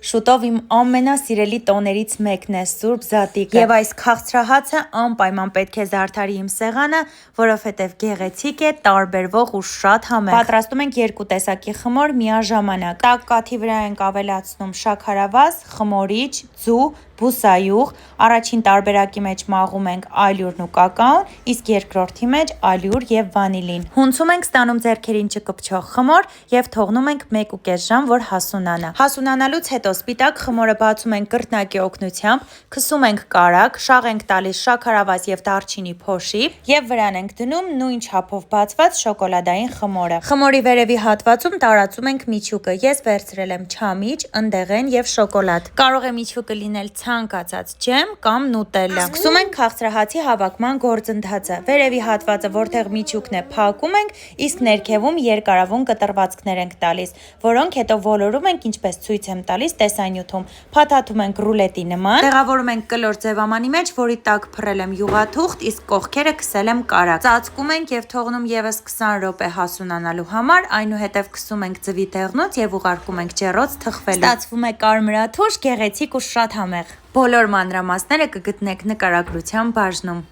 Շուտով իմ ամենասիրելի տոներից մեկն է Սուրբ Զատիկը։ Եվ այս քաղցրահացը անպայման պետք է զարդարի իմ սեղանը, որովհետև գեղեցիկ է, տարբերվող ու շատ համեղ։ Պատրաստում ենք երկու տեսակի խմոր միաժամանակ։ Տաք կաթի վրա ենք ավելացնում շաքարավազ, խմորիչ, ձու, բուսայուղ։ Առաջին տարբերակի մեջ մաղում ենք ալյուրն ու կակաոն, իսկ երկրորդի մեջ ալյուր եւ վանիլին։ Հունցում ենք, ստանում ձեռքերին չկպչող խմոր եւ թողնում ենք 1.5 ժամ, որ հասունանա։ Հասունանալուց հետո սպիտակ խմորը բացում ենք կրտնակի օգնությամբ, քսում ենք կարագ, շաղ ենք տալիս շաքարավազ եւ դարչինի փոշի եւ վրան ենք դնում նույն չափով բացված շոկոլադային խմորը։ Խմորի վերևի հատվածում տարածում ենք միջուկը։ Ես վերցրել եմ չամիչ, ընդեղեն եւ շոկոլադ։ Կարող է միջուկը լինել ցանկացած ջեմ կամ նուտելլա։ Սկսում ենք քաղցրահացի հավաքման գործընթացը։ Վերևի հատվածը, որտեղ միջուկն է, փակում ենք, իսկ ներքևում երկարավուն կտրվածքներ ենք տալիս, որոնք հետո ոլորում ենք, ինչպես ցույց եմ տալիս տեսանյութում։ Փաթաթում ենք ռուլետի նման, տեղավորում ենք կլոր ձևամանի մեջ, որի տակ փռել եմ յուղաթուղթ, իսկ կողքերը քսել եմ կարագ։ Ծածկում ենք եւ թողնում եւս 20 րոպե հասունանալու համար, այնուհետեւ քսում ենք ձվի դեղնուց եւ ուղարկում ենք ջեռոց թխվելու։ Ստացվում է կարմրաթուշ, գեղեցիկ ու շատ համեղ։ Բոլոր մանրամասները կգտնեք նկարագրության բաժնում։